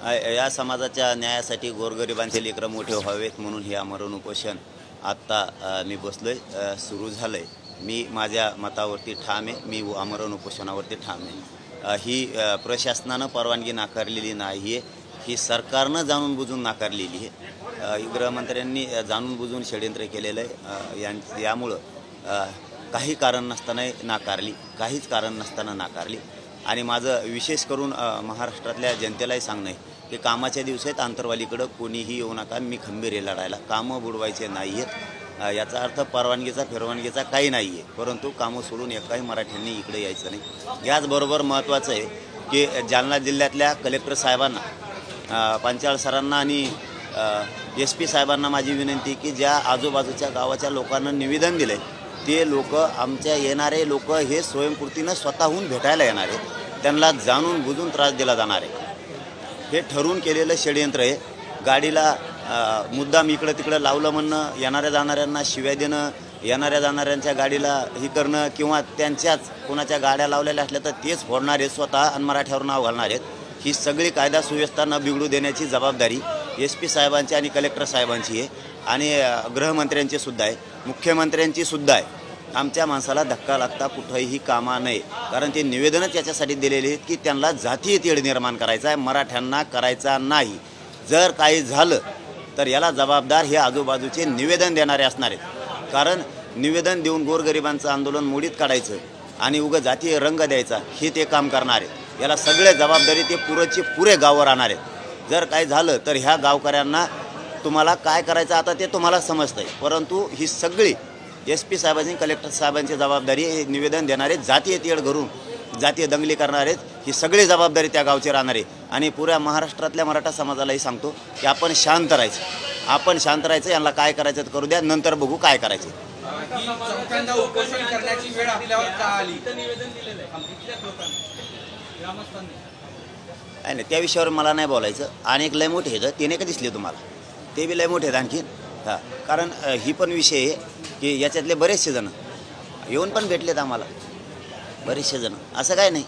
या समाजाच्या न्यायासाठी गोरगरिबांचे लेकरं मोठे व्हावेत म्हणून हे आमरण उपोषण आत्ता मी बसलोय, सुरू झालंय। मी माझ्या मतावरती ठाम आहे, मी आमरण उपोषणावरती ठाम आहे। ही प्रशासनानं परवानगी नाकारलेली नाही आहे, ही सरकारनं जाणून बुजून नाकारलेली आहे। गृहमंत्र्यांनी जाणून बुजून षडयंत्र केलेलं आहे। यामुळं काही कारण नसताना नाकारली, काहीच कारण नसताना नाकारली। आणि माझं विशेष करून महाराष्ट्रातल्या जनतेलाही सांगणं आहे की कामाच्या दिवसात आंतरवालीकडं कोणीही येऊ नका, मी खंबीर आहे लढायला। कामं बुडवायचे नाही आहेत, याचा अर्थ परवानगीचा काही नाही आहे, परंतु कामं सोडून एकाही मराठ्यांनी इकडे यायचं नाही। याचबरोबर महत्त्वाचं आहे की जालना जिल्ह्यातल्या कलेक्टर साहेबांना, पंचाळ सरांना आणि SP साहेबांना माझी विनंती की ज्या आजूबाजूच्या गावाच्या लोकांना निवेदन दिलं आहे ते लोक, आमच्या येणारे लोक हे स्वयंपूर्तीनं स्वतःहून भेटायला येणार आहेत, त्यांना जाणून बुजून त्रास दिला जाणार आहे। हे ठरवून केलेलं षडयंत्र आहे। गाडीला मुद्दाम इकडं तिकडं लावलं म्हणणं, येणाऱ्या जाणाऱ्यांना शिव्या देणं, येणाऱ्या जाणाऱ्यांच्या गाडीला ही करणं, किंवा त्यांच्याच कोणाच्या गाड्या लावलेल्या असल्या तर तेच फोडणार आहेत स्वतः आणि मराठ्यावर नाव घालणार आहेत। ही सगळी कायदा सुव्यवस्था न बिघडू देण्याची जबाबदारी SP साहेबांची आणि कलेक्टर साहेबांची आहे, आणि गृहमंत्र्यांची सुद्धा आहे, मुख्यमंत्र्यांची सुद्धा आहे। आमच्या माणसाला धक्का लागता कुठंही कामा नये, कारण ते निवेदनच याच्यासाठी दिलेले आहेत की त्यांना जातीय तेढ निर्माण करायचा आहे, मराठ्यांना करायचा नाही। जर काही झालं तर याला जबाबदार हे आजूबाजूचे निवेदन देणारे असणार आहेत, कारण निवेदन देऊन गोरगरिबांचं आंदोलन मोडीत काढायचं आणि उगा जातीय रंग द्यायचा हे ते काम करणार आहेत। याला सगळे जबाबदारी ते पुरे गावावर आणणार आहेत। जर काही झालं तर ह्या गावकऱ्यांना तुम्हाला काय करायचं आता ते तुम्हाला समजतंय, परंतु ही सगळी SP साहेबांची, कलेक्टर साहेबांची जबाबदारी, हे निवेदन देणारे जातीय तेढ करून जातीय दंगली करणार आहेत, ही सगळी जबाबदारी त्या गावची राहणार आहे। आणि पुऱ्या महाराष्ट्रातल्या मराठा समाजालाही सांगतो की आपण शांत राहायचं, यांना काय करायचं करू द्या, नंतर बघू काय करायचं। नाही, त्या विषयावर मला नाही बोलायचं। अनेक लय मोठे आहेत, ते नाही का दिसले तुम्हाला, ते बी लय मोठे आहेत आणखीन। हां, कारण ही पण विषय आहे की याच्यातले बरेचसे जण येऊन पण भेटलेत आम्हाला, बरेचसे जण, असं काय नाही।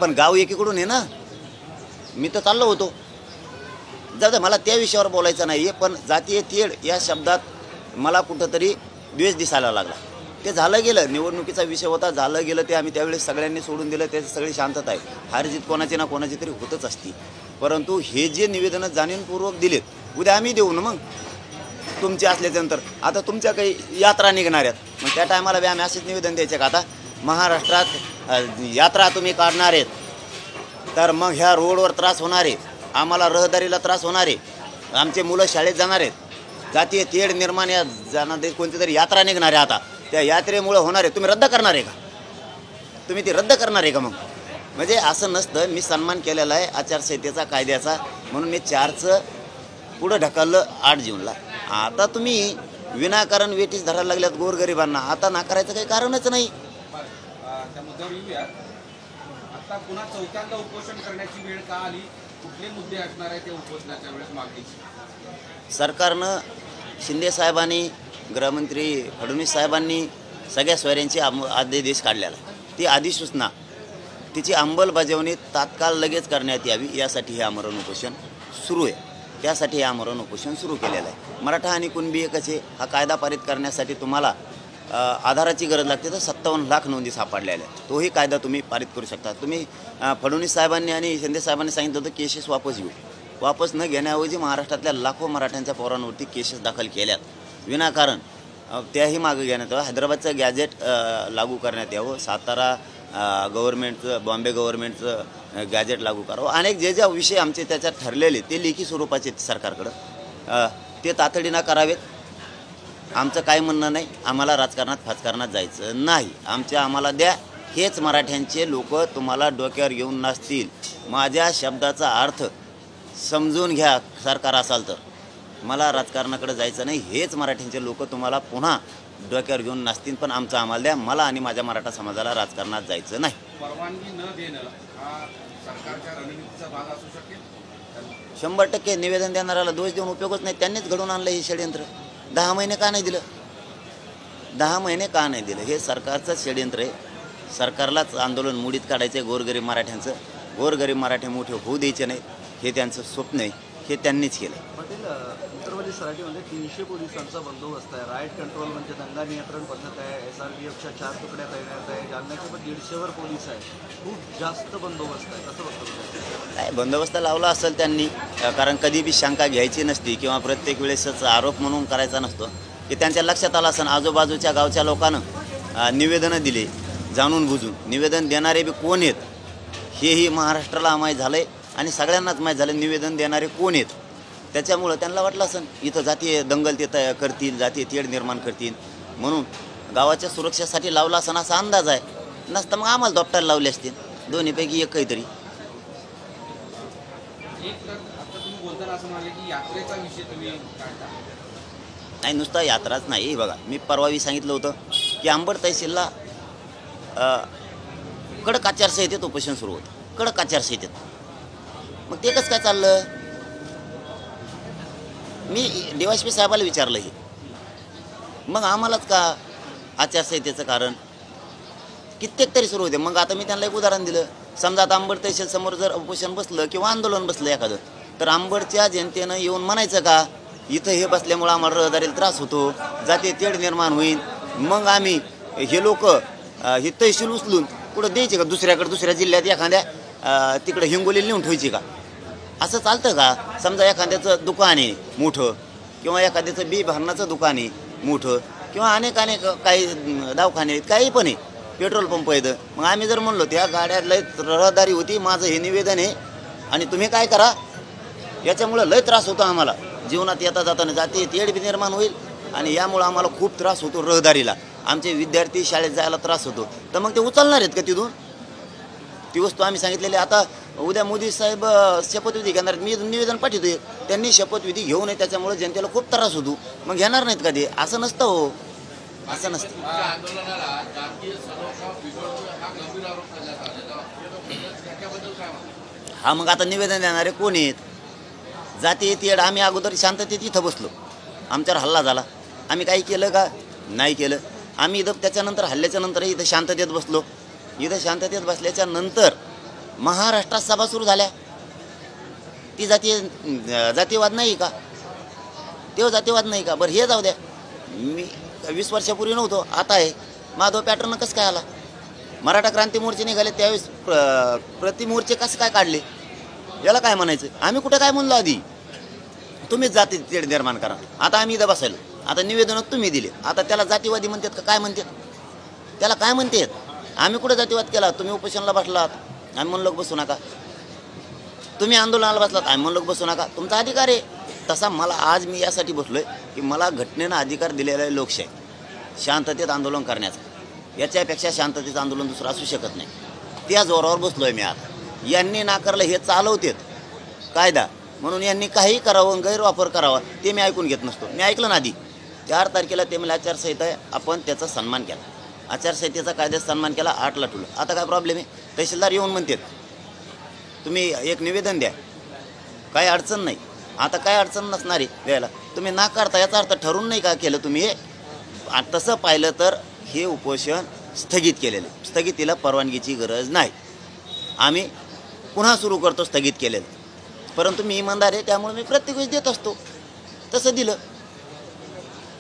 पण गाव एकीकडून आहे ना, मी तर चाललो होतो, जाऊ दे, मला त्या विषयावर बोलायचं नाही आहे। पण जातीय तेढ या शब्दात मला कुठंतरी द्वेष दिसायला लागला। ते झालं गेलं, निवडणुकीचा विषय होता, झालं गेलं, ते आम्ही त्यावेळेस सगळ्यांनी सोडून दिलं, त्याची सगळी शांतता आहे। हारजीत कोणाची ना कोणाची तरी होतच असती, परंतु हे जे निवेदनं जाणीवपूर्वक दिलेत, उद्या आम्ही देऊ ना मग, तुमचे असल्याच्यानंतर। आता तुमच्या काही यात्रा निघणार आहेत, मग त्या टायमाला बी आम्ही असेच निवेदन द्यायचे का? आता महाराष्ट्रात यात्रा तुम्ही काढणार आहेत तर मग ह्या रोडवर त्रास होणार आहे, आम्हाला रहदारीला त्रास होणार आहे, आमचे मुलं शाळेत जाणार आहेत, जातीय तेढ निर्माण या जाणार, कोणती तरी यात्रा निघणार आहे, आता त्या यात्रेमुळं होणार आहे, तुम्ही रद्द करणार आहे का? तुम्ही ती रद्द करणार आहे का? मग म्हणजे असं नसतं। मी सन्मान केलेला आहे आचारसंहितेचा, कायद्याचा, म्हणून मी 4चं पुढं ढकललं 8 जूनला। आता तुम्ही विनाकारण वेटीस धरायला लागल्यात गोरगरिबांना, आता नाकारायचं काही कारणच नाही। आता पुन्हा चौथ्यांदा उपोषण करण्याची वेळ का आली? कुठले मुद्दे असणार आहे ते उपोषणाच्या वेळेस मागणीचे? सरकारनं, शिंदे साहेबांनी, गृहमंत्री फडणवीस साहेबांनी सगळ्या सोयऱ्यांची आदेश काढलेला, ती अधिसूचना, तिची अंमलबजावणी तात्काळ लगेच करण्यात यावी, यासाठी हे आमरण उपोषण सुरू आहे। त्यासाठी हे आमरण उपोषण सुरू केलेलं आहे। मराठा आणि कुणबी एकच आहे, हा कायदा पारित करण्यासाठी तुम्हाला आधाराची गरज लागते, तर 57 लाख नोंदी सापडलेल्या आहेत, तोही कायदा तुम्ही पारित करू शकता। तुम्ही फडणवीस साहेबांनी आणि शिंदे साहेबांनी सांगितलं होतं केसेस वापस घेऊ, वापस न घेण्याऐवजी महाराष्ट्रातल्या लाखो मराठ्यांच्या पोरांवरती केसेस दाखल केल्यात विनाकारण, त्याही मागं घेण्यात यावं। हैदराबादचं गॅजेट लागू करण्यात यावं, सातारा गव्हर्नमेंटचं, बॉम्बे गव्हर्नमेंटचं गॅजेट लागू करावं। अनेक जे जे विषय आमचे त्याच्यात ठरलेले ते लेखी स्वरूपाचे सरकारकडं, ते तातडीनं करावेत। आमचं काय म्हणणं नाही, आम्हाला राजकारणात जायचं नाही, आम्हाला द्या, हेच मराठ्यांचे लोक तुम्हाला डोक्यावर घेऊन नसतील। माझ्या शब्दाचा अर्थ समजून घ्या, सरकार असाल तर, मला राजकारणाकडे जायचं नाही, हेच मराठ्यांचे लोक तुम्हाला पुन्हा डोक्यावर घेऊन नसतील, पण आम्हाला द्या, मला आणि माझ्या मराठा समाजाला राजकारणात जायचं नाही। परवानगी न देणं हा सरकारच्या रणनीतीचा भाग असू शकेल? 100% निवेदन देणाऱ्याला दोष देऊन उपयोगच नाही, त्यांनीच घडवून आणलं हे षडयंत्र। 10 महिने का नाही दिलं? 10 महिने का नाही दिलं? हे सरकारचंच षडयंत्र आहे। सरकारलाच आंदोलन मोडीत काढायचं आहे गोरगरीब मराठ्यांचं। गोरगरीब मराठे मोठे होऊ द्यायचे नाही, हे त्यांचं स्वप्न आहे, हे त्यांनीच केलं. पाटील, उत्तरवादी सराटीमध्ये 300 पोलिसांचा बंदोबस्त आहे. राईट कंट्रोल म्हणजे दंगा नियंत्रण पद्धत आहे. SRPFच्या 4 तुकड्या तैनात आहे. जालन्याचे पण 150वर पोलीस आहे. खूप जास्त बंदोबस्त आहे. कसं बघतो? काय बंदोबस्त लावला असेल त्यांनी, कारण कधी बी शंका घ्यायची नसती किंवा प्रत्येक वेळेसच आरोप म्हणून करायचा नसतो, की त्यांच्या लक्षात आलं असेल आजूबाजूच्या गावच्या लोकांना निवेदनं दिले, जाणून बुजून. निवेदन देणारे बी कोण आहेत हेही महाराष्ट्राला माहीत झालं आहे आणि सगळ्यांनाच माहीत झालं निवेदन देणारे कोण आहेत. त्याच्यामुळं त्यांना वाटलं असेल इथं जातीय दंगल ते करतील, जातीय तेढ निर्माण करतील, म्हणून गावाच्या सुरक्षेसाठी लावला असं असा अंदाज आहे. नसतं मग आम्हाला दोपटायला लावले असतील, दोन्हीपैकी एक काहीतरी. एक तर आता तुम्ही बोलताना असं म्हणाले की यात्रेचा विषय तुम्ही काढता. नाही, नुसता यात्राच नाही. हे बघा, मी परवावी सांगितलं होतं की अंबड तहसीलला कडक आचारसंहितेत उपोषण सुरू होतं, कडक आचारसंहितेत. मग ते कसं काय चाललं? मी DYSP साहेबाला विचारलं हे, मग आम्हालाच का आचारसंहितेचं कारण कित्येक तरी सुरू होते. मग आता मी त्यांना एक उदाहरण दिलं. समजा आता अंबड तहसील समोर जर उपोषण बसलं किंवा आंदोलन बसलं एखादं, तर अंबडच्या जनतेनं येऊन म्हणायचं का इथं हे बसल्यामुळं आम्हाला रहदारीला त्रास होतो, जाते तेढ निर्माण होईल. मग आम्ही हे लोक हे तहसील उचलून कुठं द्यायचे का दुसऱ्याकडे, दुसऱ्या जिल्ह्यात एखाद्या तिकडे हिंगोलीला नेऊन ठेवायची का? असं चालतं का? समजा एखाद्याचं दुकान आहे मोठं किंवा एखाद्याचं बी भरणाचं दुकान आहे मोठं किंवा अनेक काही दवाखाने आहेत, काही पण आहे, पेट्रोल पंप आहेत. मग आम्ही जर म्हणलो त्या गाड्यात लय रहदारी होती, माझं हे निवेदन आहे आणि तुम्ही काय करा, याच्यामुळं लय त्रास होतो आम्हाला, जीवनात येता जाताना जाते तेढ बी निर्माण होईल आणि यामुळं आम्हाला खूप त्रास होतो रहदारीला, आमचे विद्यार्थी शाळेत जायला त्रास होतो, तर मग ते उचलणार आहेत का तिथून? ती वस्तू आम्ही सांगितलेली. आता उद्या मोदी साहेब शपथविधी घेणार, मी निवेदन पाठवतोय, त्यांनी शपथविधी घेऊ नये, त्याच्यामुळे जनतेला खूप त्रास होतो, मग घेणार नाहीत का ते? असं नसतं हो, असं नसतं. हा, मग आता निवेदन देणारे कोण आहेत? जाती तेढ. आम्ही अगोदर शांततेत इथं बसलो, आमच्यावर हल्ला झाला, आम्ही काही केलं का? नाही केलं. आम्ही इथं त्याच्यानंतर हल्ल्याच्या नंतर इथं शांततेत बसलो. इथं शांततेत बसल्याच्या नंतर महाराष्ट्रात सभा सुरू झाल्या. ती जातीयवाद नाही का? तेव्हा जातीयवाद नाही का? बरं हे जाऊ द्या, मी 20 वर्षापूर्वी नव्हतो, आता आहे. माधव पॅटर्न कसं काय आला? मराठा क्रांती मोर्चे निघाले त्यावेळेस प्रतिमोर्चे कसं काय काढले? याला काय म्हणायचं? आम्ही कुठं काय म्हणलो आधी? तुम्हीच जाती तेढ निर्माण करा. आता आम्ही इथं बसायलो, आता निवेदन तुम्ही दिले, आता त्याला जातीवादी म्हणतात का काय म्हणतात? त्याला काय म्हणतात? आम्ही कुठं जातीवाद केला? तुम्ही उपोषणाला बसलात, आम्ही म्हणलो बसू नका. तुम्ही आंदोलनाला बसलात, आम्ही म्हणलो बसू नका. तुमचा अधिकार आहे. तसा मला आज मी यासाठी बसलोय की मला घटनेनं अधिकार दिलेला आहे लोकशाही, शांततेत आंदोलन करण्याचं. याच्यापेक्षा शांततेचं आंदोलन दुसरं असू शकत नाही. त्या जोरावर बसलोय मी आता. यांनी नाकारलं, हे चालवतेत कायदा म्हणून यांनी काही करावं, गैरवापर करावा, ते मी ऐकून घेत नसतो. मी ऐकलं ना आधी 4 तारखेला ते मला आचारसंहिता आहे, आपण त्याचा सन्मान केला, आचारसंहितेचा कायद्याचा सन्मान केला, 8ला ठेवलं. आता काय प्रॉब्लेम आहे? तहसीलदार येऊन म्हणतात तुम्ही एक निवेदन द्या, काही अडचण नाही. आता काय अडचण नसणार आहे द्यायला, तुम्ही नाकारता, याचा अर्थ ठरवून नाही का केलं तुम्ही हे? तसं पाहिलं तर हे उपोषण स्थगित केलेलं आहे. स्थगितीला परवानगीची गरज नाही. आम्ही पुन्हा सुरू करतो स्थगित केलेलं, परंतु मी इमानदार आहे, त्यामुळे मी प्रत्येक वेळेस देत असतो. तसं दिलं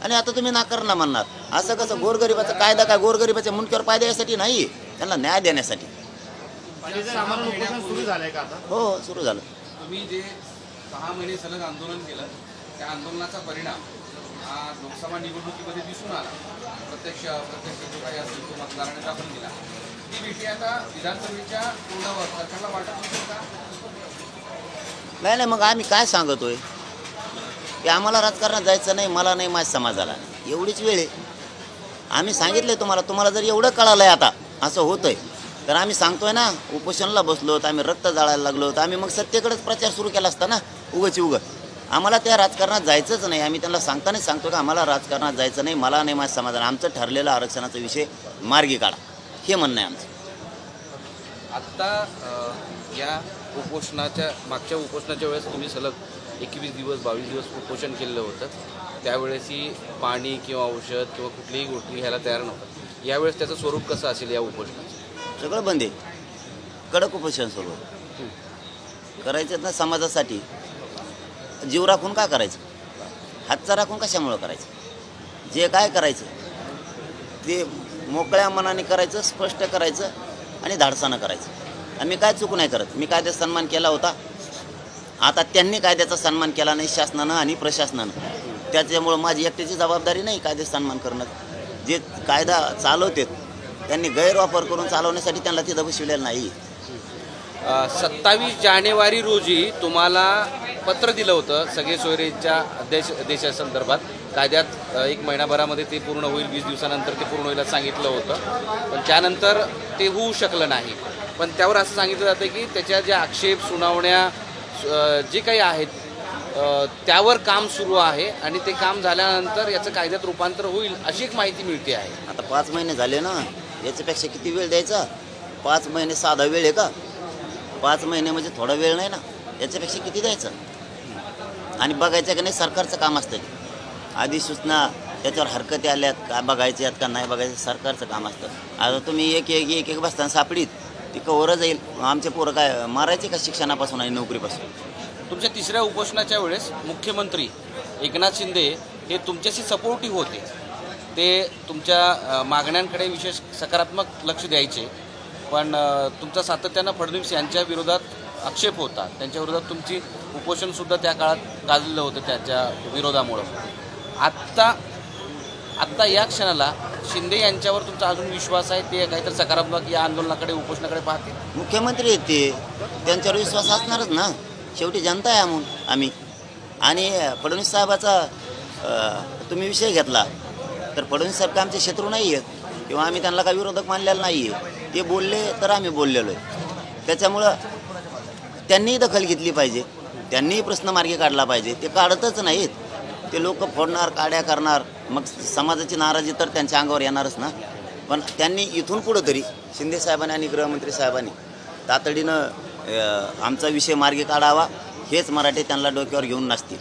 आणि आता तुम्ही नाकारला म्हणणार. असं कसं? गोरगरिबाचा कायदा काय गोरगरिबाच्या मुंडक्यावर पाय द्यायसाठी नाही, त्यांना न्याय देण्यासाठी. सुरू झालंय का आता? हो, सुरू झालं. तुम्ही जे 6 महिने सलग आंदोलन केलं, त्या आंदोलनाचा परिणाम हा लोकसभा निवडणुकीमध्ये दिसून आला. प्रत्यक्ष जो काही असेल तो मतदाराने दाखल दिला. ती भीती आता विधानसभेच्या तोंडावर सरकारला वाटत नसेल का? नाही, मग आम्ही काय सांगतोय की आम्हाला राजकारणात जायचं नाही, मला नाही, माझ्या समाजाला नाही, एवढीच वेळ आहे. आम्ही सांगितलंय तुम्हाला जर एवढं कळालंय आता असं होतंय, तर आम्ही सांगतोय ना, उपोषणाला बसलो तर आम्ही रक्त जाळायला लागलो, तर आम्ही मग सत्तेकडेच प्रचार सुरू केला असता ना, उगं. आम्हाला त्या राजकारणात जायचंच नाही. आम्ही त्यांना सांगतानाच सांगतो की आम्हाला राजकारणात जायचं नाही, मला नाही, माझ्या समाजाला. आमचं ठरलेलं आरक्षणाचा विषय मार्गी काढा, हे म्हणणं आहे आमचं. आत्ता या उपोषणाच्या मागच्या उपोषणाच्या वेळेस तुम्ही सलग 21 दिवस 22 दिवस उपोषण केलेलं होतं. त्यावेळेसही पाणी किंवा औषध किंवा कुठलीही गोष्ट घ्यायला तयार नव्हतं. यावेळेस त्याचं स्वरूप कसं असेल या उपोषणाचं? सगळं बंद आहे, कडक उपोषण सुरू. करायचं ना समाजासाठी. जीव राखून का करायचं, हातचा राखून कशामुळं करायचं. जे काय करायचं ते मोकळ्या मनाने करायचं, स्पष्ट करायचं आणि धाडसानं करायचं. आम्ही काय चूक नाही करत. मी कायद्याचा सन्मान केला होता, आता त्यांनी कायद्याचा सन्मान केला नाही शासनानं आणि प्रशासनानं. त्याच्यामुळं माझी एकट्याची जबाबदारी नाही कायद्याचा सन्मान करणं. जे कायदा चालवतात त्यांनी गैरवापर करून चालवण्यासाठी त्यांना तिथं बसविलेलं नाही. 27 जानेवारी रोजी तुम्हाला पत्र दिलं होतं सगळे सोयरेच्या देशासंदर्भात. कायद्यात 1 महिनाभरामध्ये ते पूर्ण होईल, 20 दिवसानंतर ते पूर्ण होईल सांगितलं होतं, पण त्यानंतर ते होऊ शकलं नाही. पण त्यावर असं सांगितलं जातं की त्याच्या ज्या आक्षेप सुनावण्या जे काही आहेत त्यावर काम सुरू आहे आणि ते काम झाल्यानंतर याचं कायद्यात रूपांतर होईल अशी एक माहिती मिळते आहे. आता 5 महिने झाले ना, याच्यापेक्षा किती वेळ द्यायचा. 5 महिने साधा वेळ आहे का. 5 महिने म्हणजे थोडा वेळ नाही ना, याच्यापेक्षा किती द्यायचं. आणि बघायचं का नाही सरकारचं काम असतं. अधिसूचना त्याच्यावर हरकती आल्यात का बघायच्यात का नाही बघायचं, सरकारचं काम असतं. आता तुम्ही एक एक एक एक बसताना सापडीत ती कवरं जाईल. आमचे पोरं काय मारायचे का शिक्षणापासून आणि नोकरीपासून. तुमच्या 3ऱ्या उपोषणाच्या वेळेस मुख्यमंत्री एकनाथ शिंदे हे तुमच्याशी सपोर्टिव्ह होते. ते तुमच्या मागण्यांकडे विशेष सकारात्मक लक्ष द्यायचे, पण तुमचा सातत्यानं फडणवीस यांच्या विरोधात आक्षेप होता. त्यांच्या विरोधात तुमची उपोषणसुद्धा त्या काळात गाजलेलं होतं त्याच्या विरोधामुळं. आत्ता या क्षणाला शिंदे यांच्यावर तुमचा अजून विश्वास आहे, ते काहीतरी सकारात्मक या आंदोलनाकडे उपोषणाकडे पाहतील. मुख्यमंत्री आहेत ते, त्यांच्यावर विश्वास असणारच ना. शेवटी जनता आहे म्हणून आम्ही. आणि फडणवीस साहेबाचा तुम्ही विषय घेतला तर फडणवीस साहेब काय आमचे शत्रू नाही आहेत किंवा आम्ही त्यांना काही विरोधक मानलेला नाही आहे. ते बोलले तर आम्ही बोललेलो आहे. त्याच्यामुळं त्यांनीही दखल घेतली पाहिजे, त्यांनीही प्रश्न मार्गी काढला पाहिजे. ते काढतच नाहीत. ते लोक फोडणार, काड्या करणार, मग समाजाची नाराजी तर त्यांच्या अंगावर येणारच ना. पण त्यांनी इथून पुढं तरी शिंदे साहेबांनी आणि गृहमंत्री साहेबांनी तातडीनं आमचा विषय मार्गी काढावा, हेच मराठी त्यांना डोक्यावर घेऊन नसतील.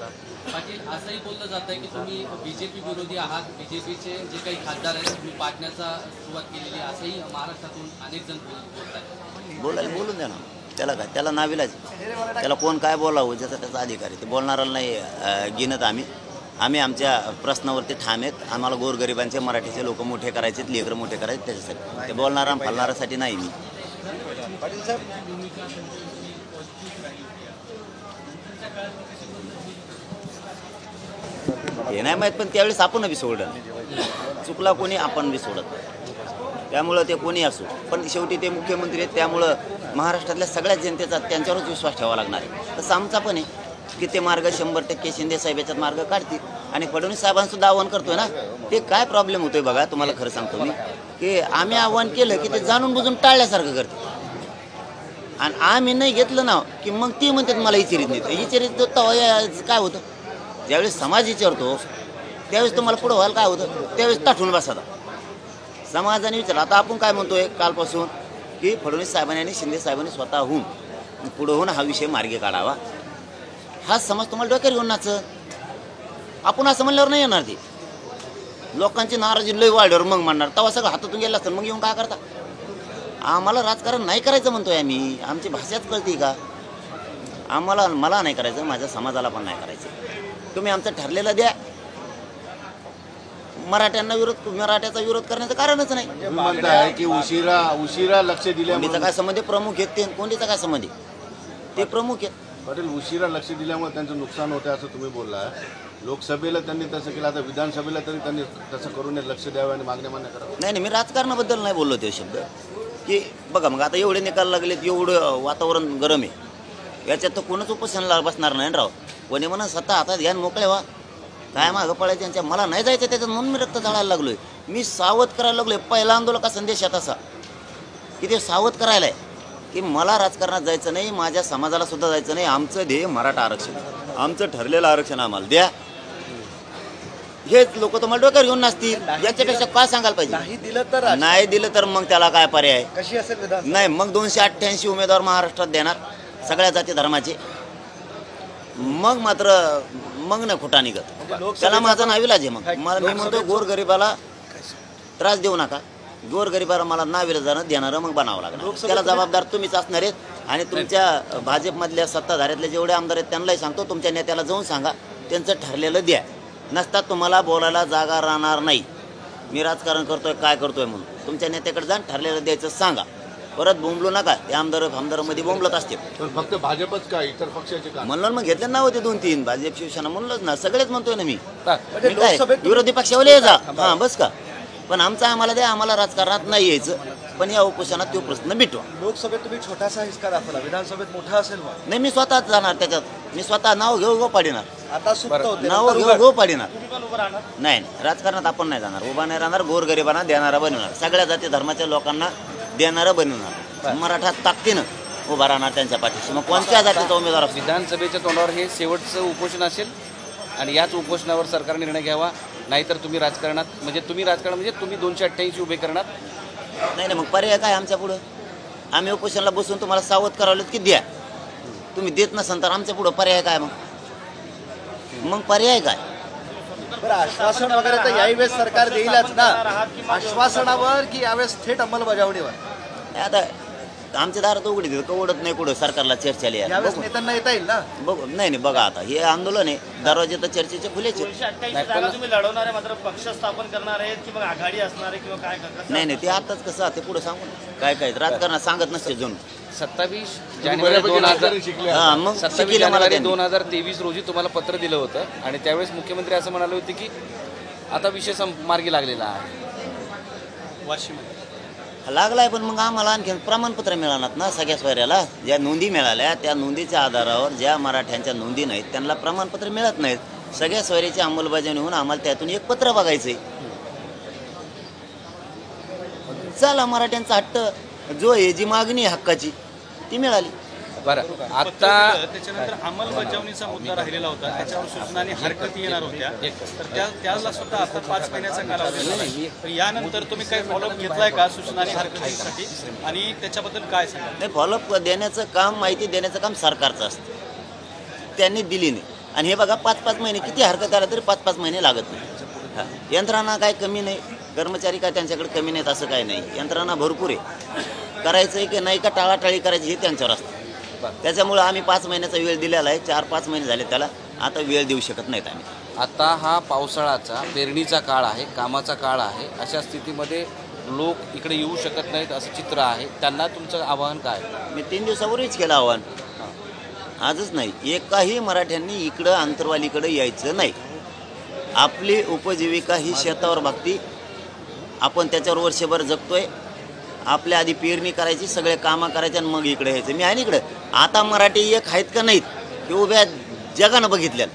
पाटील, असंही बोललं जात आहे की तुम्ही बीजेपी विरोधी आहात, बीजेपीचे जे काही खासदार आहेत तुम्ही पाडण्याचा सुरुवात केलेली आहे, असंही महाराष्ट्रातून अनेक जण बोलत आहेत. बोलून द्या ना. त्याला काय, त्याला नाविलाज. त्याला कोण काय बोलावं, ज्याचा त्याचा अधिकार आहे. ते बोलणाऱ्याला नाही गिनत आम्ही आमच्या प्रश्नावरती ठाम आहेत. आम्हाला गोरगरिबांचे मराठीचे लोक मोठे करायचे, लेकरं मोठे करायचे, त्याच्यासाठी. ते बोलणारा फलणाऱ्यासाठी नाही मी. हे नाही माहीत, पण त्यावेळेस आपण बी सोडलं. चुकला कोणी, आपण बी सोडत. त्यामुळं ते कोणी असो, पण शेवटी ते मुख्यमंत्री आहेत. त्यामुळं महाराष्ट्रातल्या सगळ्याच जनतेचा त्यांच्यावरच विश्वास ठेवावा लागणार आहे. तसं आमचा पण आहे की ते मार्ग 100% शिंदे साहेब याच्यात मार्ग काढतील. आणि फडणवीस साहेबांसुद्धा आव्हान करतोय ना. ते काय प्रॉब्लेम होतोय बघा, तुम्हाला खरं सांगतो मी, की आम्ही आव्हान केलं की ते जाणून बुजून टाळल्यासारखं करते. आणि आम्ही नाही घेतलं ना की मग ती म्हणतात मला इचारित नाही. इचारित काय होतं, ज्यावेळेस समाज विचारतो त्यावेळेस तुम्हाला पुढं व्हायला काय होतं, त्यावेळेस ताठून बसाता समाजाने विचार. आता आपण काय म्हणतोय कालपासून की फडणवीस साहेबांनी आणि शिंदे साहेबांनी स्वतःहून पुढं होऊन हा विषय मार्गी काढावा. हा समाज तुम्हाला डोक्यावर घेऊन नाचत. आपण असं म्हणल्यावर नाही येणार. ते लोकांची नाराजी लय वाढल्यावर मग म्हणणार, तेव्हा सगळं हातातून गेलं असतं मग येऊन काय करता. आम्हाला राजकारण नाही करायचं म्हणतोय आम्ही. आमची भाषाच कळते का. मला नाही करायचं, माझ्या समाजाला पण नाही करायचं. तुम्ही आमचं ठरलेलं द्या. मराठ्याचा विरोध करण्याचं कारणच नाही. म्हणताय की उशिरा लक्ष दिल्यामुळे कोणीचा काय संबंध, प्रमुख आहेत ते, कोणतीचा काय संबंध, ते प्रमुख आहेत. पाटील, उशिरा लक्ष दिल्यामुळे त्यांचं नुकसान होतं असं तुम्ही बोलला. लोकसभेला त्यांनी तसं केलं, आता विधानसभेला तरी त्यांनी तसं करून लक्ष द्यावं आणि मागण्या मान्य करावं. नाही, मी राजकारणाबद्दल नाही बोललो ते शब्द. की बघा मग आता एवढे निकाल लागलेत, एवढं वातावरण गरम आहे, याच्यात तर कोणच उपोषणाला बसणार नाही राव. कोणी म्हणून स्वतः हातात घ्या मोकळे व्हा. काय मागं पडायचं त्यांच्या. मला नाही जायचं त्याच्यात म्हणून मी रक्त जाळायला लागलोय. मी सावध करायला लागलोय. पहिला आंदोलका संदेश आहे तसा की ते सावध करायला आहे की मला राजकारणात जायचं नाही, माझ्या समाजाला सुद्धा जायचं नाही. आमचं ध्येय मराठा आरक्षण, आमचं ठरलेलं आरक्षण आम्हाला द्या. हेच लोक तुम्हाला डोक्यावर घेऊन नसतील. याच्यापेक्षा काय सांगायला पाहिजे. नाही दिलं तर मग त्याला काय पर्याय कशी असेल नाही. मग 288 उमेदवार महाराष्ट्रात देणार सगळ्या जाती धर्माचे. मग मात्र मग नाही खोटा निघत. त्याला माझा नाविलाज आहे. मग मी म्हणतो गोरगरिबाला त्रास देऊ नका. गोरगरिबाला मला नाविलाजानं देणारं मग बनावं लागणार. त्याला जबाबदार तुम्हीच असणार आहेत. आणि तुमच्या भाजपमधल्या सत्ताधाऱ्यातले जेवढे आमदार आहेत त्यांनाही सांगतो, तुमच्या नेत्याला जाऊन सांगा त्यांचं ठरलेलं द्या. नसता तुम्हाला बोलायला जागा राहणार नाही. मी राजकारण करतोय काय करतोय म्हणून तुमच्या नेत्याकडे जाऊन ठरलेलं द्यायचं सांगा. परत बोंबलू नका. ते आमदारामध्ये बोंबलत असते. पण फक्त भाजपच का, इतर पक्षाचे का? म्हणलं मग घेतले ना होते 2-3 भाजप शिवसेना म्हणलंच ना, सगळेच म्हणतोय ना मी. म्हणजे मी काय लोकसभेत विरोधी पक्षावाले जा हां बस का, पण आमचा आम्हाला द्या, आम्हाला राजकारणात नाही यायचं, पण या उपोषणात तो प्रश्न मिटवा. लोकसभेत तुम्ही छोटासा हिसका दाखवला, विधानसभेत मोठा असेल मग. नाही मी स्वतःच जाणार त्याच्यात. मी स्वतः नाव घेऊ पाडिणार, आता सुप्त होते नाव नंतर उघड. घेऊ पाडिणार. नाही राजकारणात आपण नाही जाणार, उभा नाही राहणार. गोरगरिबांना देणारा बनवणार, सगळ्या जाती धर्माच्या लोकांना देणारं बनवणार. मराठा ताकदीनं उभा राहणार त्यांच्या पाठीशी. मग कोणत्या जातीचा उमेदवार असतो? विधानसभेच्या तोंडावर हे शेवटचं उपोषण असेल आणि याच उपोषणावर सरकार निर्णय घ्यावा, नाहीतर तुम्ही राजकारणात म्हणजे तुम्ही 288 उभे करणार. नाही नाही, मग पर्याय काय आमच्या पुढं? आम्ही उपोषणाला बसून तुम्हाला सावध करावलं की द्या, तुम्ही देत नसाल तर आमच्या पुढं पर्याय काय? मग पर्याय काय? बरं, आश्वासन वगैरे तर याही वेळेस सरकार देईलच ना. आश्वासनावर की यावेळेस थेट अंमलबजावणीवर? आता आमच्या दारात उघडी देत उघडत नाही कुठं सरकारला चर्चेला यायला. यावेळेस नेत्यांना येता येईल ना. बघू नाही नाही बघा, आता हे आंदोलन आहे, दरवाजे तर चर्चेचे खुलेचे. तुम्ही लढवणार आहे, मात्र पक्ष स्थापन करणार आहेत की मग आघाडी असणार आहे किंवा काय करणार? नाही नाही, ते आताच कसं ते पुढे सांगू ना. काय काय राजकारणात सांगत नसते जणू. 27 जानेवारी 2000 हा मग 27 शिकेलं मला जानेवारी त्यांनी. 2023 रोजी तुम्हाला पत्र दिलं होतं आणि त्यावेळेस मुख्यमंत्री असं म्हणाले होते की आता विषय मार्गी लागलेला आहे. वाशीमध्ये लागलाय, पण मग आम्हाला आणखी प्रमाणपत्र मिळणार ना सगळ्या सोयऱ्याला. ज्या नोंदी मिळाल्या त्या नोंदीच्या आधारावर ज्या मराठ्यांच्या नोंदी नाहीत त्यांना प्रमाणपत्र मिळत नाहीत. सगळ्या सोयऱ्याची अंमलबजावणी होऊन आम्हाला त्यातून एक पत्र बघायचंय. चला मराठ्यांचा हट्ट जो आहे, जी मागणी हक्काची ती मिळाली. बरं, आता त्याच्यानंतर अंमलबजावणीचा मुद्दा राहिलेला होता, त्याच्यावर सूचना आणि हरकती येणार होत्या, तर त्याला सुद्धा आता 5 महिन्याचा कालावधी आहे. तर यानंतर तुम्ही काही फॉलोअप घेतलाय का सूचना आणि हरकतीसाठी, आणि त्याच्याबद्दल काय सांगा? नाही, फॉलोअप देण्याचं काम, माहिती देण्याचं काम सरकारचं असतं. त्यांनी दिली नाही. आणि हे बघा 5-5 महिने किती हरकत आला तरी 5-5 महिने लागत नाही. हा, यंत्रणा काय कमी नाही, कर्मचारी काय त्यांच्याकडे कमी नाहीत असं काही नाही. यंत्रणा भरपूर आहे. करायचं आहे की नाही का टाळाटाळी करायची हे त्यांच्यावर असतं. त्याच्यामुळे आम्ही 5 महिन्याचा वेळ दिलेला आहे. 4-5 महिने झाले त्याला, आता वेळ देऊ शकत नाहीत आम्ही. आता हा पावसाळ्याचा पेरणीचा काळ आहे, कामाचा काळ आहे. अशा स्थितीमध्ये लोक इकडे येऊ शकत नाहीत असं चित्र आहे. त्यांना तुमचं आवाहन काय? मी 3 दिवसापूर्वीच केलं आव्हान, आजच नाही. एकाही मराठ्यांनी इकडं आंतरवालीकडे यायचं नाही. आपली उपजीविका ही शेतावर भागती, आपण त्याच्यावर वर्षभर जगतोय. आपल्या आधी पेरणी करायची, सगळे कामं करायचे आणि मग इकडे यायचं. मी आहे ना इकडं. आता मराठी एक आहेत का नाहीत हे उभ्या जगानं बघितल्या.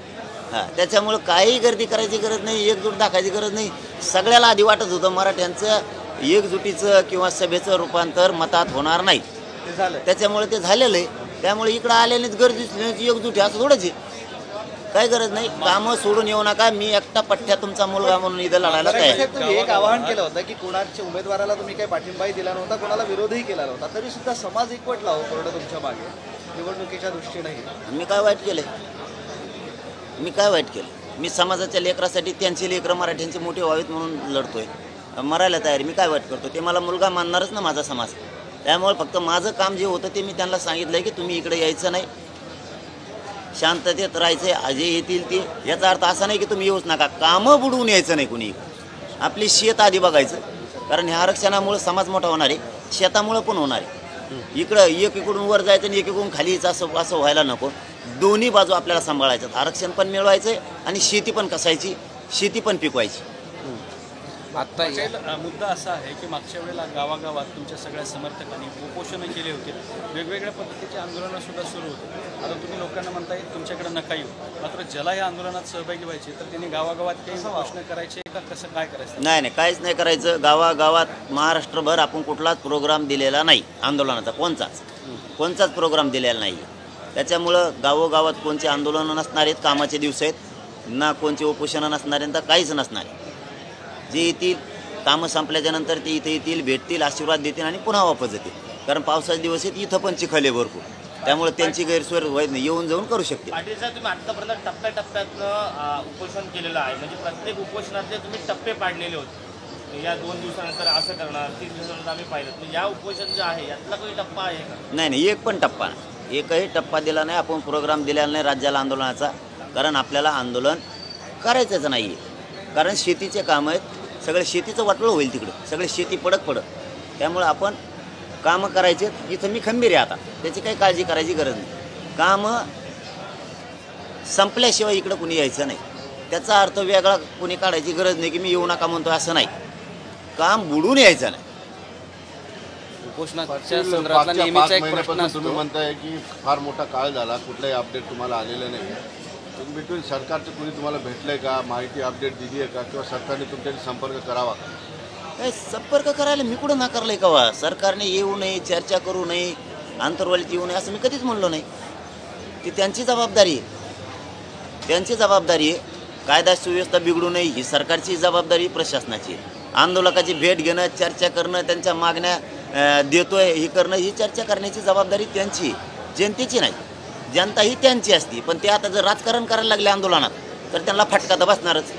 हां, त्याच्यामुळं काही गर्दी करायची गरज नाही, एकजूट दाखायची गरज नाही. सगळ्याला आधी वाटत होतं मराठ्यांचं एकजुटीचं किंवा सभेचं रूपांतर मतात होणार नाही. त्याच्यामुळे ते झालेलं आहे. त्यामुळे इकडं आल्यानेच गर्दी एकजुटी असं थोडंच आहे. काही गरज नाही. कामं सोडून येऊ नका. मी एकटा पठ्ठ्या तुमचा मुलगा म्हणून इथं लढायला तयार आहे. तुम्ही एक आवाहन केलं होतं की कोणाच्या उमेदवाराला तुम्ही काही पाठिंबाही दिला नव्हता, कोणाला विरोधही केला नव्हता, तरी सुद्धा समाज एकवटला हो कोरडं तुमच्या मागे निवडणुकीच्या दृष्टीनेही. मी काय वाईट केलं? मी काय वाईट केलं? मी समाजाच्या लेकरासाठी, त्यांची लेकरं मराठ्यांची मोठी व्हावीत म्हणून लढतोय, मरायला तयारी. मी काय वाईट करतो? ते मला मुलगा मानणारच ना माझा समाज. त्यामुळे फक्त माझं काम जे होतं ते मी त्यांना सांगितलं आहे की तुम्ही इकडे यायचं नाही, शांततेत राहायचं. अजय येतील ते, याचा अर्थ असा नाही की तुम्ही येऊच नका. कामं बुडवून यायचं नाही कुणी. आपली शेत आधी बघायचं, कारण ह्या आरक्षणामुळे समाज मोठा होणार आहे, शेतामुळं पण होणार आहे. इकडं एकीकडून वर जायचं आणि एकीकडून खाली यायचं असं व्हायला नको. दोन्ही बाजू आपल्याला सांभाळायचं. आरक्षण पण मिळवायचं आणि शेती पण कसायची, शेती पण पिकवायची. आता मुद्दा असा आहे की मागच्या वेळेला गावागावात तुमच्या सगळ्या समर्थकांनी उपोषणं केले होते, वेगवेगळ्या पद्धतीचे आंदोलनं सुद्धा सुरू होते. आता तुम्ही लोकांना म्हणताय तुमच्याकडे नका येऊ, मात्र ज्याला या आंदोलनात सहभागी व्हायचे तर त्यांनी गावागावात काही उपोषणं करायचे का, कसं काय करायचं? नाही नाही, काहीच नाही करायचं. गावागावात महाराष्ट्रभर आपण कुठलाच प्रोग्राम दिलेला नाही आंदोलनाचा. कोणताच प्रोग्राम दिलेला नाही. त्याच्यामुळं गावोगावात कोणते आंदोलनं नसणार आहेत, कामाचे दिवस आहेत ना, कोणते उपोषणं नसणार आहेत, तर काहीच नसणार आहे. जे येतील कामं संपल्याच्या नंतर ते इथे येतील, भेटतील, आशीर्वाद देतील आणि पुन्हा वापस जातील. कारण पावसाचे दिवस आहेत, इथं पण चिखल आहे भरपूर. त्यामुळे त्यांची गैरसोय व्हायची नाही, येऊन जाऊन करू शकते. पाटील साहेब, तुम्ही आतापर्यंत टप्प्याटप्प्यातनं उपोषण केलेलं आहे, म्हणजे प्रत्येक उपोषणातले तुम्ही टप्पे पाडलेले होते. या 2 दिवसानंतर असं करणार, 3 दिवसानंतर आम्ही पाहिलं. तर या उपोषण जे आहे यातला काही टप्पा आहे का? नाही, एक पण टप्पा नाही, एकही टप्पा दिला नाही. आपण प्रोग्राम दिलेला नाही राज्याला आंदोलनाचा, कारण आपल्याला आंदोलन करायचंच नाही आहे. कारण शेतीचे काम आहेत, सगळे शेतीचं वाटोळं होईल तिकडं, सगळे शेती पडत. त्यामुळं आपण कामं करायचे. इथं मी खंबीर आहे आता, त्याची काही काळजी करायची गरज नाही. कामं संपल्याशिवाय इकडं कुणी यायचं नाही. त्याचा अर्थ वेगळा कुणी काढायची गरज नाही की मी येऊ नका म्हणतो, असं नाही. काम बुडून यायचं नाही. उपोषणाच्या संदर्भातला नेहमीचा एक प्रश्न तुम्ही असतो. म्हणताय की फार मोठा काळ झाला, कुठलाही अपडेट तुम्हाला आलेलं नाही. इन बिटवीन सरकारचं कुणी तुम्हाला भेटलंय का, माहिती अपडेट दिली आहे का, किंवा सरकारने तुमच्याशी संपर्क करावा का? काय संपर्क करायला मी कुठं नाकारलंय का? वा सरकारने येऊ नये, चर्चा करू नये, आंतरवालीत येऊ नये असं मी कधीच म्हणलो नाही. ती त्यांची जबाबदारी आहे, त्यांची जबाबदारी आहे. कायदा सुव्यवस्था बिघडू नये ही सरकारची जबाबदारी, प्रशासनाची. आंदोलकाची भेट घेणं, चर्चा करणं, त्यांच्या मागण्या देतोय ही करणं, ही चर्चा करण्याची जबाबदारी त्यांची, जनतेची नाही. जनता ही त्यांची असती. पण ते आता जर राजकारण करायला लागले आंदोलनात तर त्यांना फटका तर बसणारच.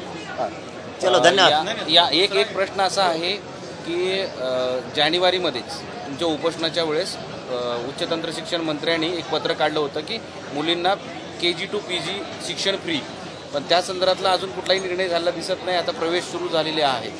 चलो धन्यवाद. या एक प्रश्न असा आहे की जानेवारीमध्येच तुमच्या उपोषणाच्या वेळेस उच्च तंत्र शिक्षण मंत्र्यांनी एक पत्र काढलं होतं की मुलींना KG to PG शिक्षण फ्री, पण त्या संदर्भातला अजून कुठलाही निर्णय झालेला दिसत नाही. आता प्रवेश सुरू झालेले आहेत,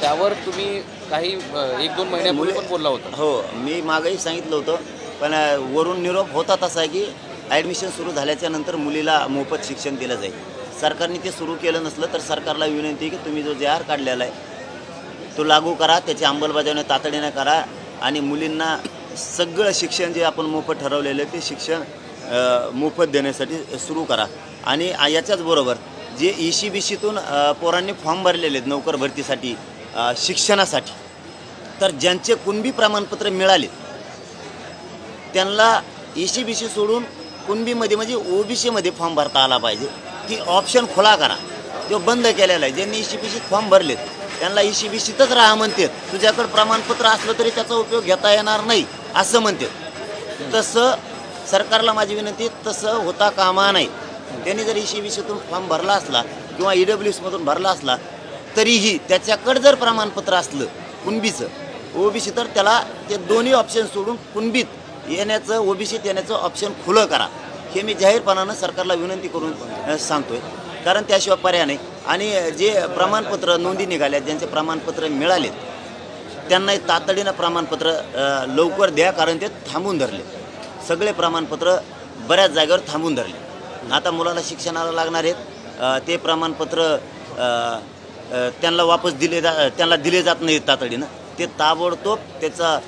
त्यावर तुम्ही काही 1-2 महिन्यापूर्वी पण बोलला होता. हो, मी मागेही सांगितलं होतं, पण वरून निरोप होता तसा आहे की ॲडमिशन सुरू झाल्याच्या नंतर मुलीला मोफत शिक्षण दिलं जाईल. सरकारने ते सुरू केलं नसलं तर सरकारला विनंती आहे की तुम्ही जो JR काढलेला आहे तो लागू करा, त्याची अंमलबजावणी तातडीने करा आणि मुलींना सगळं शिक्षण जे आपण मोफत ठरवलेलं आहे ते शिक्षण मोफत देण्यासाठी सुरू करा. आणि याच्याच बरोबर जे ECBCतून पोरांनी फॉर्म भरलेले आहेत नोकर भरतीसाठी, शिक्षणासाठी, तर ज्यांचे कुणबी प्रमाणपत्र मिळाले त्यांना ECBC सोडून कुणबीमध्ये म्हणजे OBCमध्ये फॉर्म भरता आला पाहिजे. ती ऑप्शन खुला करा, तो बंद केलेला आहे. ज्यांनी ECBCत फॉर्म भरलेत त्यांना ECBCतच राहा म्हणतात. तुझ्याकडं प्रमाणपत्र असलं तरी त्याचा उपयोग घेता येणार नाही असं म्हणतात. तसं सरकारला माझी विनंती, तसं होता कामा नाही. त्यांनी जर ECBCतून फॉर्म भरला असला किंवा EWSमधून भरला असला तरीही त्याच्याकडं जर प्रमाणपत्र असलं कुणबीचं, OBC, तर त्याला ते दोन्ही ऑप्शन सोडून कुणबीत येण्याचं, OBCत येण्याचं ऑप्शन खुलं करा. हे मी जाहीरपणानं सरकारला विनंती करून सांगतोय, कारण त्याशिवाय पर्याय नाही. आणि जे प्रमाणपत्र नोंदी निघाल्या, ज्यांचे प्रमाणपत्र मिळालेत त्यांना तातडीनं प्रमाणपत्र लवकर द्या, कारण ते थांबून धरले. सगळे प्रमाणपत्र बऱ्याच जागेवर थांबून धरले. आता मुलाला शिक्षणाला लागणार आहेत ते प्रमाणपत्र त्यांना वापस त्यांना दिले जात नाहीत तातडीनं. ते ताबडतोब त्याचा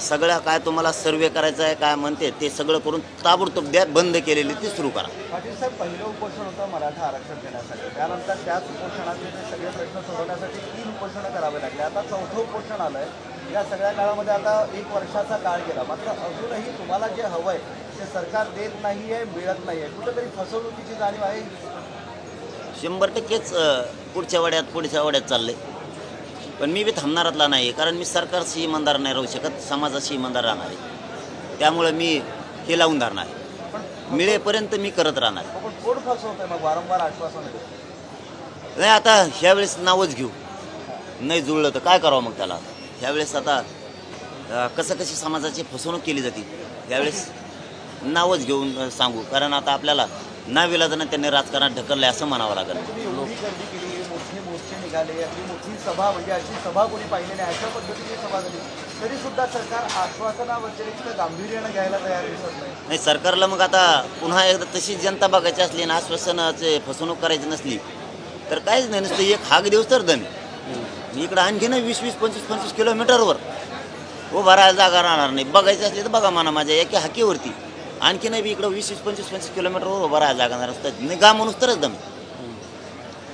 सगळ्या काय तुम्हाला सर्वे करायचा आहे काय म्हणते ते सगळं करून ताबडतोब द्या. बंद केलेले ते सुरू करा. पाटील साहेब, पहिलं उपोषण होतं मराठा आरक्षण देण्यासाठी, त्यानंतर त्याच उपोषणाचे ते सगळे प्रश्न सोडवण्यासाठी 3 उपोषणं करावे लागले. आता 4थं उपोषण आलं आहे. या सगळ्या काळामध्ये आता 1 वर्षाचा काळ गेला, मात्र अजूनही तुम्हाला जे हवं आहे ते सरकार देत नाही आहे, मिळत नाही आहे. कुठंतरी फसवणुकीची जाणीव आहे. 100%च पुढच्या वड्यात चाललंय. पण मी बी थांबणारातला नाही, कारण मी सरकारशी इमानदार नाही राहू शकत, समाजाशी इमानदार राहणार आहे. त्यामुळं मी हे लावून धरणार आहे, मिळेपर्यंत मी करत राहणार आहे. पण कोण फसवत आहे मग वारंवार आश्वासन देतो? नाही, आता ह्यावेळेस नावच घेऊ, नाही जुळलं तर काय करावं मग त्याला. ह्यावेळेस आता कशी समाजाची फसवणूक केली जाते, ह्यावेळेस नावच घेऊन सांगू, कारण आता आपल्याला नाविलाजानं त्यांनी राजकारणात ढकललं असं म्हणावं लागेल. एवढी गर्दी केली, मोठे मोर्चे निघाले, आपली मोठी सभा, म्हणजे अशी सभा कोणी पाहिली नाही, अशा पद्धतीची सभा झाली, तरी सुद्धा सरकार आश्वासनाव्यतिरिक्त गांभीर्यानं घ्यायला तयार दिसत नाही. सरकारला मग आता पुन्हा एकदा तशीच जनता बघायची असली आणि आश्वासनाचे फसवणूक करायची नसली तर काहीच नाही, नुसतं एक हाक दिवस तर दम. इकडं आणखी ना 20-20, 25-25 किलोमीटरवर उभा राहायला जागा राहणार नाही. बघायचं असली तर बघा म्हणा माझ्या एका हाकीवरती. आणखी नाही इकडं 20-25 किलोमीटरवर उभा राहायला जागा नसतात, नाही गा म्हणून तरच दम.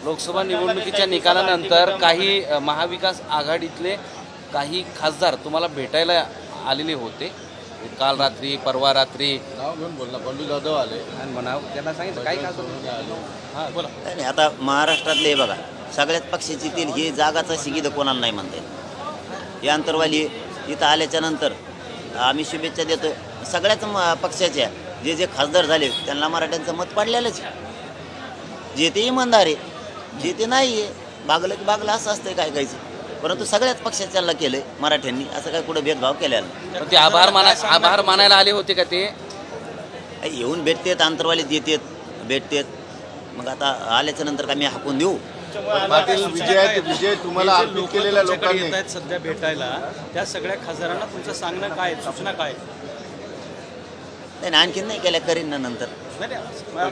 लोकसभा निवडणुकीच्या निकालानंतर काही महाविकास आघाडीतले काही खासदार तुम्हाला भेटायला आलेले होते काल रात्री, परवा रात्री. नाव घेऊन बोलला, बंडू जाधव आले आणि म्हणाव त्यांना सांगितलं काय हां बोला. नाही, आता महाराष्ट्रातले हे बघा सगळ्याच पक्षाची तील ही जागाचा शिगीद कोणाला नाही म्हणता येत. ही अंतरवाली इथं आल्याच्या नंतर आम्ही शुभेच्छा देतो सगळ्याच पक्षाच्या. जे खासदार झाले त्यांना मराठ्यांचं मत पडलेलंच. जे ते इमानदार आहे, जे ते नाही आहे बागलं की बागलं असं असतंय काय कायचं. परंतु सगळ्याच पक्षाच्याला केलं मराठ्यांनी, असं काय कुठं भेदभाव केलेला नाही. पण ते आभार मानायला आले होते का ते? येऊन भेटतेत, आंतरवालीत येतात, भेटतेत. मग आता आल्याच्या नंतर का मी हाकून देऊ? पाटील विजय तुम्हाला अर्पित केलेल्या लोकांनी येत आहेत सध्या भेटायला, त्या सगळ्या खासदारांना तुमचं सांगणं काय, सूचना काय? नाही, आणखीन नाही केल्या, करीन ना नंतर.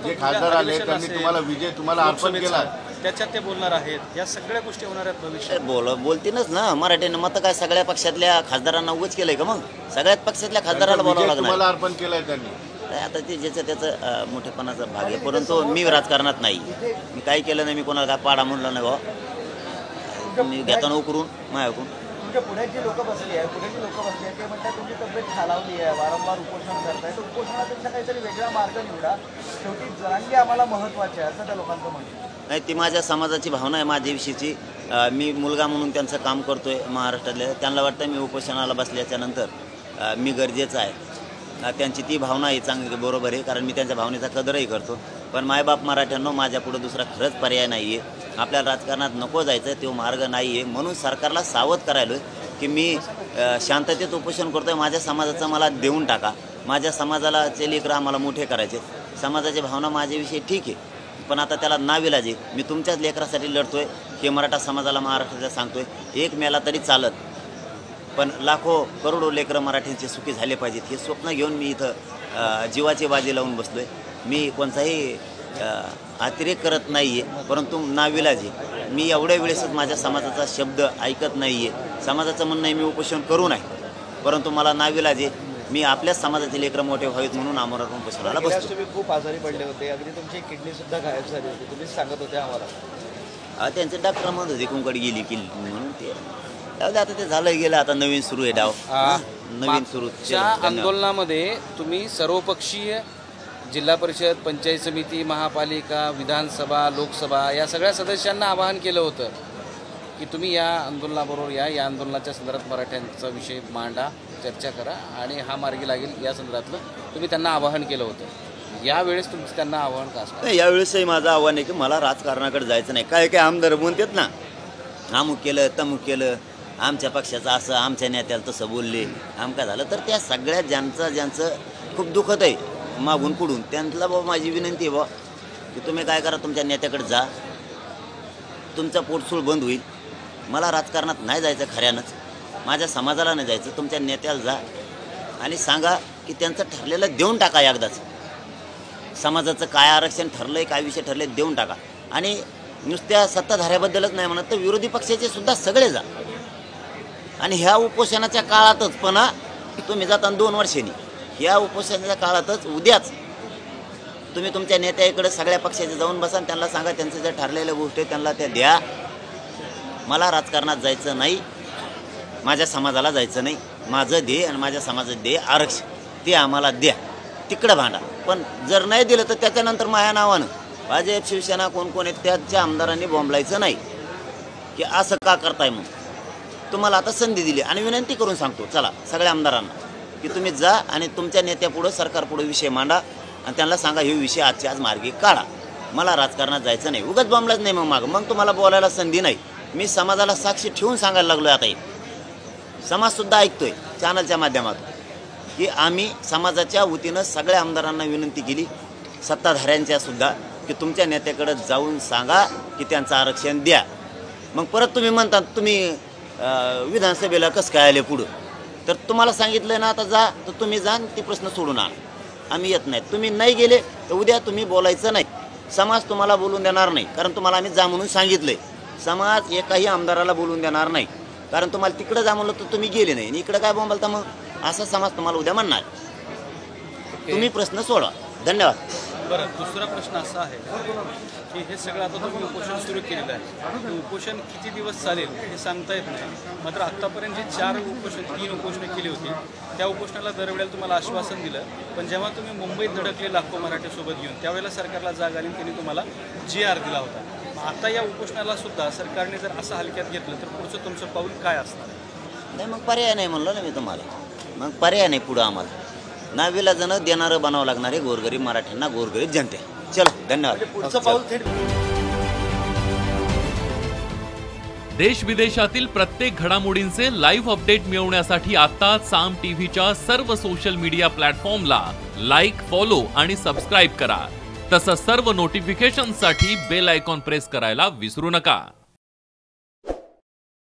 जे खासदार आले त्यांनी तुम्हाला विजय तुम्हाला अर्पण केला, त्याच्यात ते बोलणार आहेत, या सगळ्या गोष्टी होणार आहेत भविष्यात. बोलतीनच ना मराठीनं. मत काय सगळ्या पक्षातल्या खासदारांना उगाच केलंय का? मग सगळ्याच पक्षातल्या खासदाराला बोलावं लागणार. तुम्हाला अर्पण केलंय त्यांनी. आता ते ज्याचं त्याचं मोठेपणाचा भाग आहे, परंतु मी राजकारणात नाही. मी काही केलं नाही, मी कोणाला काय पाडा म्हणलं नाही भाऊ. मी घेताना उकरून माझ्याकडून. तुमच्या पुण्यात जी लोक बसली आहे, पुण्याची लोक बसली आहे, ते म्हणतात तुमची तब्येत खालावली आहे, वारंवार उपोषण करताय, तर उपोषणापेक्षा काहीतरी वेगळा मार्ग निवडा, शेवटी जरांगे आम्हाला महत्त्वाचे आहे असं त्या लोकांचं म्हणणं. नाही, ती माझ्या समाजाची भावना आहे, माझ्याविषयीची. मी मुलगा म्हणून त्यांचं काम करतोय महाराष्ट्रातल्या. त्यांना वाटतं मी उपोषणाला बसल्याच्या नंतर मी गरजेचं आहे. त्यांची ती भावना आहे, चांगली बरोबर आहे, कारण मी त्यांच्या भावनेचा कदरही करतो. पण मायबाप मराठ्यांनो, माझ्यापुढं दुसरा खरंच पर्याय नाही आहे. आपल्याला राजकारणात नको जायचं, तो मार्ग नाही आहे. म्हणून सरकारला सावध करायलो की मी शांततेत उपोषण करतो आहे. माझ्या समाजाचं मला देऊन टाका. माझ्या समाजाला लेकरं आम्हाला मोठे करायचे. समाजाची भावना माझ्याविषयी ठीक आहे, पण आता त्याला नाविलाज आहे. मी तुमच्याच लेकरासाठी लढतो आहे, हे मराठा समाजाला महाराष्ट्राला सांगतो आहे. एक मेला तरी चालत, पण लाखो करोडो लेकरं मराठ्यांचे सुखी झाले पाहिजेत, हे स्वप्न घेऊन मी इथं जीवाची बाजी लावून बसलो आहे. मी कोणताही अतिरेक करत नाही आहे, परंतु नाविलाज आहे. मी एवढ्या वेळेसच माझ्या समाजाचा शब्द ऐकत नाही आहे. समाजाचं म्हणणं आहे मी उपोषण करू नये, परंतु मला नाविलाज आहे. मी आपल्याच समाजाचे लेकरं मोठे व्हावेत म्हणून आमरण उपोषणाला बसतो. तुम्ही खूप आजारी पडले होते, अगदी तुमची किडनी सुद्धा गायब झाली होती, तुम्हीच सांगत होते आम्हाला. त्यांचे डॉक्टर म्हणत होते कुंकड गेली की म्हणून. ते आता ते झालं गेलं, आता नवीन सुरू आहे डाव, नवीन सुरू. आंदोलनामध्ये तुम्ही सर्वपक्षीय जिल्हा परिषद, पंचायत समिती, महापालिका, विधानसभा, लोकसभा या सगळ्या सदस्यांना आवाहन केलं होतं की तुम्ही या आंदोलनाबरोबर या आंदोलनाच्या संदर्भात मराठ्यांचा विषय मांडा, चर्चा करा आणि हा मार्गी लागेल या संदर्भातलं तुम्ही त्यांना आवाहन केलं होतं. यावेळेस तुमचं त्यांना आवाहन का असतं? यावेळेसही माझं आव्हान आहे की मला राजकारणाकडे जायचं नाही. काय काय आमदार म्हणतात ना, अमुक केलं तमुक केलं, आमच्या पक्षाचं असं, आमच्या नेत्याला तसं बोलले, आमका झालं. तर त्या सगळ्या ज्यांचं खूप दुखत आहे मागून पुढून, त्यांना बाबा माझी विनंती आहे की तुम्ही काय करा, तुमच्या नेत्याकडे जा, तुमचा पोटसूळ बंद होईल. मला राजकारणात नाही जायचं खऱ्यानंच, माझ्या समाजाला नाही जायचं. तुमच्या नेत्याला जा आणि सांगा की त्यांचं ठरलेलं देऊन टाका एकदाच. समाजाचं काय आरक्षण ठरलंय, काय विषय ठरले देऊन टाका. आणि नुसत्या सत्ताधाऱ्याबद्दलच नाही म्हणत, तर विरोधी पक्षाचे सुद्धा सगळे जा. आणि ह्या उपोषणाच्या काळातच पुन्हा तुम्ही जाताना 2 वर्षांनी, ह्या उपोषणाच्या काळातच उद्याच तुम्ही तुमच्या नेत्याकडे सगळ्या पक्षाचे जाऊन बसा आणि त्यांना सांगा त्यांचं ज्या ठरलेल्या गोष्टी त्यांना त्या द्या. मला राजकारणात जायचं नाही, माझ्या समाजाला जायचं नाही. माझं दे आणि माझ्या समाजात दे आरक्षण, ते आम्हाला द्या, तिकडं भांडा. पण जर नाही दिलं तर त्याच्यानंतर माझ्या नावानं भाजप, शिवसेना कोण आहेत त्याच्या आमदारांनी बोंबलायचं नाही की असं का करताय. मग तुम्हाला आता संधी दिली आणि विनंती करून सांगतो चला सगळ्या आमदारांना की तुम्ही जा आणि तुमच्या नेत्यापुढं, सरकारपुढं विषय मांडा आणि त्यांना सांगा हे विषय आजच्या आज मार्गी काढा. मला राजकारणात जायचं नाही, उगाच बोंबलाच नाही. मग तुम्हाला बोलायला संधी नाही. मी समाजाला साक्षी ठेवून सांगायला लागलो आहे. आता समाजसुद्धा ऐकतोय चॅनलच्या माध्यमातून की आम्ही समाजाच्या वतीनं सगळ्या आमदारांना विनंती केली, सत्ताधाऱ्यांच्या सुद्धा, की तुमच्या नेत्याकडे जाऊन सांगा की त्यांचं आरक्षण द्या. मग परत तुम्ही म्हणता तुम्ही विधानसभेला कसं काय आले पुढं, तर तुम्हाला सांगितलं ना आता जा, तर तुम्ही जा ते प्रश्न सोडून आणा. आम्ही येत नाही. तुम्ही नाही गेले तर उद्या तुम्ही बोलायचं नाही. समाज तुम्हाला बोलून देणार नाही, कारण तुम्हाला आम्ही जा म्हणून सांगितलंय. समाज एकाही आमदाराला बोलून देणार नाही, कारण तुम्हाला तिकडं जा म्हणलं तर तुम्ही गेले नाही आणि इकडं काय बोंबालता. मग असा समाज तुम्हाला उद्या म्हणणार. तुम्ही प्रश्न सोडवा. धन्यवाद. बरं, दुसरा प्रश्न असा आहे की हे सगळं आता तुम्ही उपोषण सुरू केलेलं आहे, ते उपोषण किती दिवस चालेल हे सांगता येत नाही. मात्र आत्तापर्यंत जे 3 उपोषणं केली होती, त्या उपोषणाला दरवेळेला तुम्हाला आश्वासन दिलं, पण जेव्हा तुम्ही मुंबईत धडकले लाखो मराठीसोबत घेऊन, त्यावेळेला सरकारला जाग आली, त्यांनी तुम्हाला GR दिला होता. आता या उपोषणाला सुद्धा सरकारने जर असं हलक्यात घेतलं तर पुढचं तुमचं पाऊल काय असणार? नाही, मग पर्याय नाही म्हणलं ना मी तुम्हाला. मग पर्याय नाही पुढं आम्हाला. नाविलाजानं देणारं बनावं लागणार आहे गोरगरीब मराठ्यांना, गोरगरीब जनते. चलो, धन्यवाद. पुढचं पाऊल थेट देश विदेशातील प्रत्येक घडामोडींचे लाईव्ह अपडेट मिळवण्यासाठी आता साम टीव्हीच्या सर्व सोशल मीडिया प्लॅटफॉर्मला लाईक, फॉलो आणि सबस्क्राईब करा. तसंच सर्व नोटिफिकेशनसाठी बेल आयकॉन प्रेस करायला विसरू नका.